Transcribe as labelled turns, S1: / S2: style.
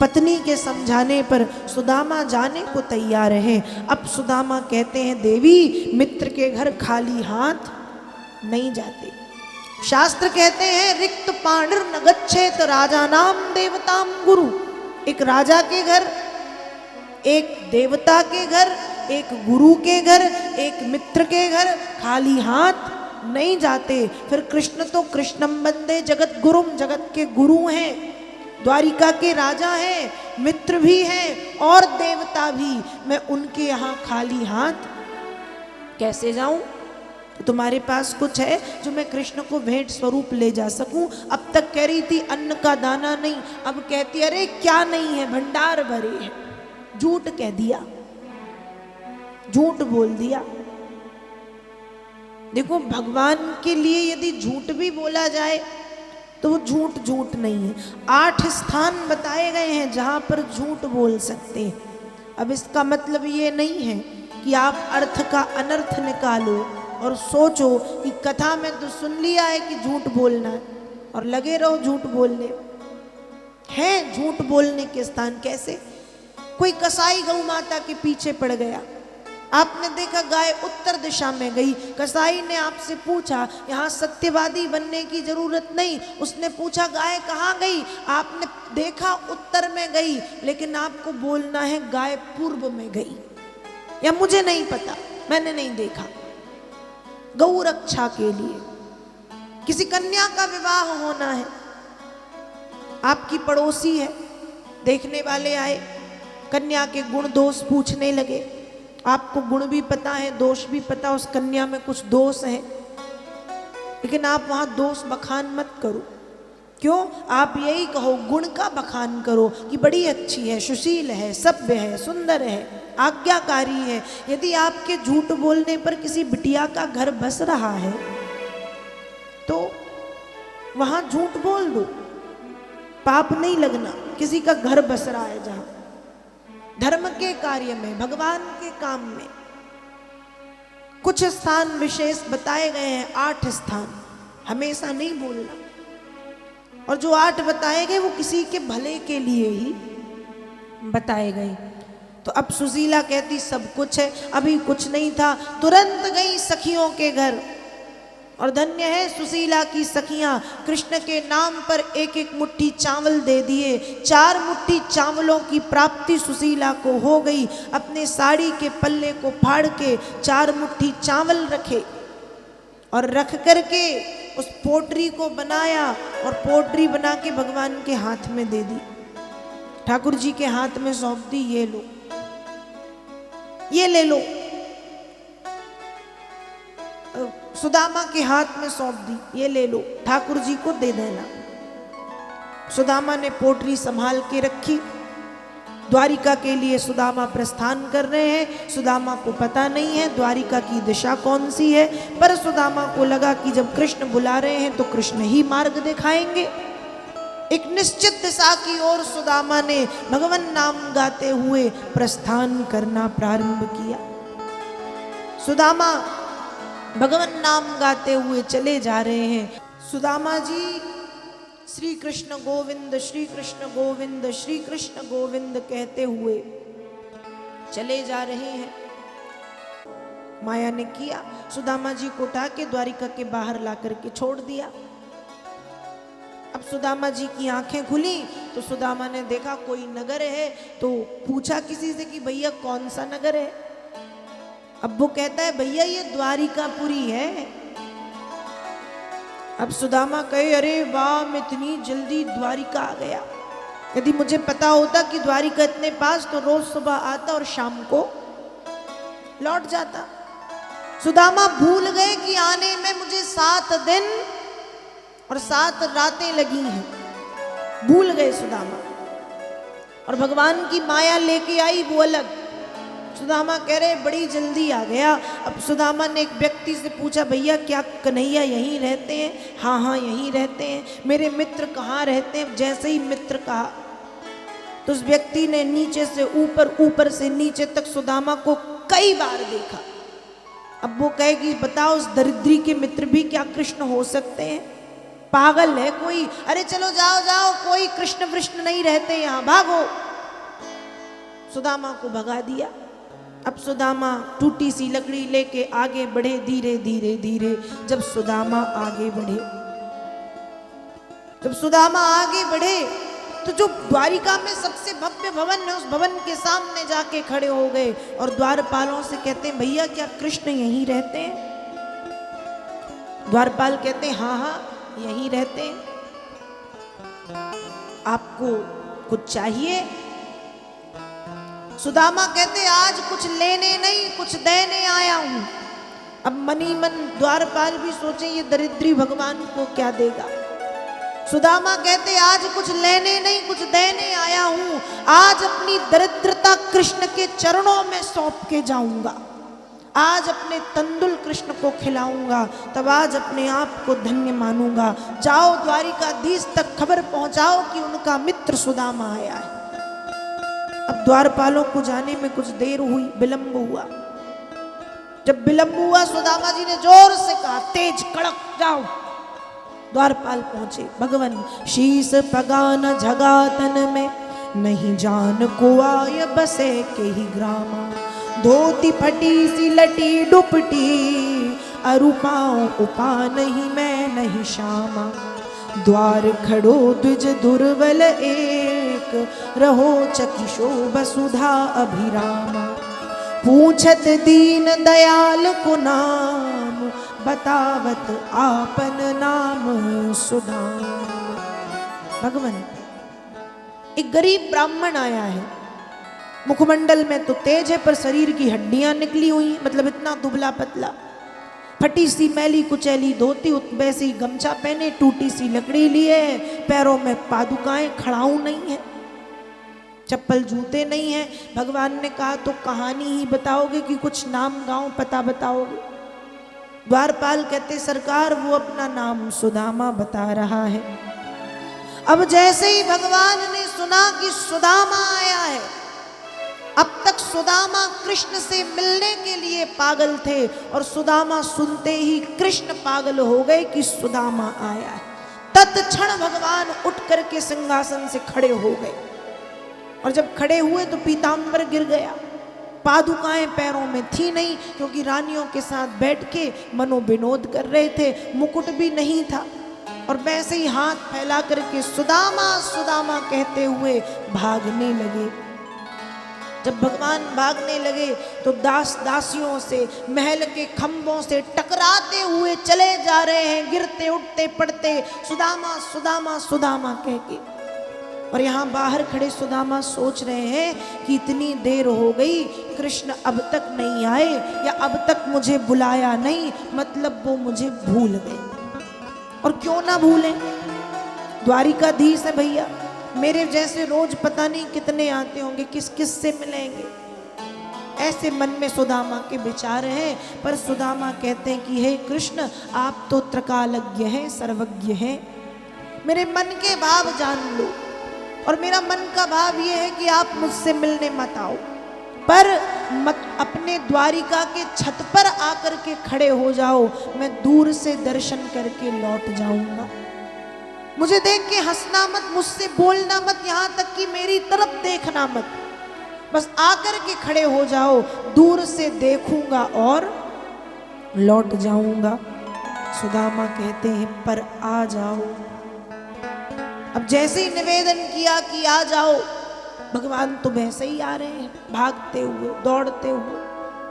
S1: पत्नी के समझाने पर सुदामा जाने को तैयार है। अब सुदामा कहते हैं देवी मित्र के घर खाली हाथ नहीं जाते। शास्त्र कहते हैं रिक्त पाणिर न गच्छेत राजा नाम देवताम गुरु। एक राजा के घर, एक देवता के घर, एक गुरु के घर, एक मित्र के घर खाली हाथ नहीं जाते। फिर कृष्ण तो कृष्णम वंदे जगत गुरुम, जगत के गुरु हैं, द्वारिका के राजा हैं, मित्र भी हैं और देवता भी। मैं उनके यहाँ खाली हाथ कैसे जाऊं? तो तुम्हारे पास कुछ है जो मैं कृष्ण को भेंट स्वरूप ले जा सकूं? अब तक कह रही थी अन्न का दाना नहीं, अब कहती अरे क्या नहीं है, भंडार भरे हैं। झूठ कह दिया, झूठ बोल दिया। देखो भगवान के लिए यदि झूठ भी बोला जाए तो वो झूठ झूठ नहीं है। 8 स्थान बताए गए हैं जहां पर झूठ बोल सकते हैं। अब इसका मतलब ये नहीं है कि आप अर्थ का अनर्थ निकालो और सोचो कि कथा में तो सुन लिया है कि झूठ बोलना है और लगे रहो झूठ बोलने। हैं झूठ बोलने के स्थान कैसे? कोई कसाई गौ माता के पीछे पड़ गया, आपने देखा गाय उत्तर दिशा में गई, कसाई ने आपसे पूछा यहाँ सत्यवादी बनने की जरूरत नहीं। उसने पूछा गाय कहाँ गई? आपने देखा उत्तर में गई, लेकिन आपको बोलना है गाय पूर्व में गई, या मुझे नहीं पता, मैंने नहीं देखा। गौ रक्षा के लिए किसी कन्या का विवाह होना है, आपकी पड़ोसी है, देखने वाले आए, कन्या के गुण दोष पूछने लगे। आपको गुण भी पता है, दोष भी पता, उस कन्या में कुछ दोष है, लेकिन आप वहां दोष बखान मत करो। क्यों? आप यही कहो, गुण का बखान करो कि बड़ी अच्छी है, सुशील है, सभ्य है, सुंदर है, आज्ञाकारी है। यदि आपके झूठ बोलने पर किसी बिटिया का घर बस रहा है तो वहां झूठ बोल दो, पाप नहीं लगना। किसी का घर बस रहा है जहां धर्म के कार्य में, भगवान के काम में। कुछ स्थान विशेष बताए गए हैं, 8 स्थान, हमेशा नहीं बोलना। और जो 8 बताए गए वो किसी के भले के लिए ही बताए गए। तो अब सुशीला कहती सब कुछ है, अभी कुछ नहीं था, तुरंत गई सखियों के घर। और धन्य है सुशीला की सखियां, कृष्ण के नाम पर एक एक मुट्ठी चावल दे दिए। 4 मुट्ठी चावलों की प्राप्ति सुशीला को हो गई। अपने साड़ी के पल्ले को फाड़ के 4 मुट्ठी चावल रखे और रख करके उस पोटरी को बनाया और पोटरी बना के भगवान के हाथ में दे दी, ठाकुर जी के हाथ में सौंप दी। ये लो, ये ले लो। सुदामा के हाथ में सौंप दी, ये ले लो, ठाकुर जी को दे देना। सुदामा ने पोटरी संभाल के रखी। द्वारिका के लिए सुदामा प्रस्थान कर रहे हैं। सुदामा को पता नहीं है द्वारिका की दिशा कौन सी है, पर सुदामा को लगा कि जब कृष्ण बुला रहे हैं तो कृष्ण ही मार्ग दिखाएंगे। एक निश्चित दिशा की ओर सुदामा ने भगवान नाम गाते हुए प्रस्थान करना प्रारंभ किया। सुदामा भगवान नाम गाते हुए चले जा रहे हैं। सुदामा जी श्री कृष्ण गोविंद, श्री कृष्ण गोविंद, श्री कृष्ण गोविंद कहते हुए चले जा रहे हैं। माया ने किया, सुदामा जी को उठा के द्वारिका के बाहर ला करके छोड़ दिया। अब सुदामा जी की आंखें खुली तो सुदामा ने देखा कोई नगर है, तो पूछा किसी से कि भैया कौन सा नगर है। अब वो कहता है भैया ये द्वारिकापुरी है। अब सुदामा कहे अरे वाह, मैं इतनी जल्दी द्वारिका आ गया। यदि मुझे पता होता कि द्वारिका इतने पास तो रोज सुबह आता और शाम को लौट जाता। सुदामा भूल गए कि आने में मुझे 7 दिन और 7 रातें लगी हैं, भूल गए सुदामा। और भगवान की माया लेके आई वो अलग। सुदामा कह रहे बड़ी जल्दी आ गया। अब सुदामा ने एक व्यक्ति से पूछा भैया क्या कन्हैया यहीं रहते हैं? हाँ हाँ यहीं रहते हैं। मेरे मित्र कहाँ रहते हैं? जैसे ही मित्र कहा तो उस व्यक्ति ने नीचे से ऊपर, ऊपर से नीचे तक सुदामा को कई बार देखा। अब वो कहे कि बताओ उस दरिद्री के मित्र भी क्या कृष्ण हो सकते हैं? पागल है कोई, अरे चलो जाओ जाओ, कोई कृष्ण कृष्ण नहीं रहते यहाँ, भागो। सुदामा को भगा दिया। अब सुदामा टूटी सी लकड़ी लेके आगे बढ़े, धीरे धीरे धीरे। जब सुदामा आगे बढ़े, तो जो द्वारिका में सबसे भव्य भवन है, उस भवन के सामने जाके खड़े हो गए और द्वारपालों से कहते हैं, भैया क्या कृष्ण यहीं रहते हैं? द्वारपाल कहते हैं, हाँ हाँ यहीं रहते हैं। आपको कुछ चाहिए? सुदामा कहते, आज कुछ लेने नहीं, कुछ देने आया हूं। अब मनी मन द्वारपाल भी सोचे, ये दरिद्री भगवान को क्या देगा। सुदामा कहते, आज कुछ लेने नहीं, कुछ देने आया हूं। आज अपनी दरिद्रता कृष्ण के चरणों में सौंप के जाऊंगा। आज अपने तंदुल कृष्ण को खिलाऊंगा, तब आज अपने आप को धन्य मानूंगा। जाओ द्वारिकाधीश तक खबर पहुंचाओ कि उनका मित्र सुदामा आया है। अब द्वारपालों को जाने में कुछ देर हुई, विलंब हुआ। जब विलंब हुआ, सुदामा जी ने जोर से कहा, तेज कड़क जाओ। द्वारपाल पहुंचे। भगवान शीस पगान झगातन में, नहीं जान को आय बसे के ही ग्रामा। धोती फटी सी लटी डुपटी, अरुपाओं उपा नहीं मैं नहीं श्यामा। द्वार खड़ो द्विज दुर्बल एक, रहो चकिशो वसुधा अभिरामा। पूछत दीन दयाल को नाम, बतावत आपन नाम सुदाम। भगवान, एक गरीब ब्राह्मण आया है, मुखमंडल में तो तेज है पर शरीर की हड्डियां निकली हुई, मतलब इतना दुबला पतला। फटी सी मैली कुचैली धोती, वैसी गमछा पहने, टूटी सी लकड़ी लिए, पैरों में पादुकाएं, खड़ाऊ नहीं है, चप्पल जूते नहीं है। भगवान ने कहा, तो कहानी ही बताओगे कि कुछ नाम गांव पता बताओगे? द्वारपाल कहते, सरकार वो अपना नाम सुदामा बता रहा है। अब जैसे ही भगवान ने सुना कि सुदामा आया है, अब तक सुदामा कृष्ण से मिलने के लिए पागल थे और सुदामा सुनते ही कृष्ण पागल हो गए कि सुदामा आया है। तत्क्षण भगवान उठ करके सिंहासन से खड़े हो गए और जब खड़े हुए तो पीतांबर गिर गया। पादुकाएं पैरों में थी नहीं, क्योंकि रानियों के साथ बैठ के मनोविनोद कर रहे थे। मुकुट भी नहीं था और वैसे ही हाथ फैला करके सुदामा सुदामा कहते हुए भागने लगे। जब भगवान भागने लगे तो दास दासियों से, महल के खंभों से टकराते हुए चले जा रहे हैं, गिरते उठते पड़ते, सुदामा सुदामा सुदामा कह के। और यहाँ बाहर खड़े सुदामा सोच रहे हैं कि इतनी देर हो गई, कृष्ण अब तक नहीं आए या अब तक मुझे बुलाया नहीं, मतलब वो मुझे भूल गए। और क्यों ना भूलें, द्वारिकाधीश है भैया, मेरे जैसे रोज पता नहीं कितने आते होंगे, किस किस से मिलेंगे। ऐसे मन में सुदामा के विचार हैं। पर सुदामा कहते हैं कि हे कृष्ण, आप तो त्रिकालज्ञ हैं, सर्वज्ञ हैं, मेरे मन के भाव जान लो। और मेरा मन का भाव ये है कि आप मुझसे मिलने मत आओ, पर मत अपने द्वारिका के छत पर आकर के खड़े हो जाओ, मैं दूर से दर्शन करके लौट जाऊंगा। मुझे देख के हंसना मत, मुझसे बोलना मत, यहाँ तक कि मेरी तरफ देखना मत, बस आकर के खड़े हो जाओ, दूर से देखूंगा और लौट जाऊंगा। सुदामा कहते हैं, पर आ जाओ। अब जैसे ही निवेदन किया कि आ जाओ, भगवान तो वैसे ही आ रहे हैं, भागते हुए, दौड़ते हुए।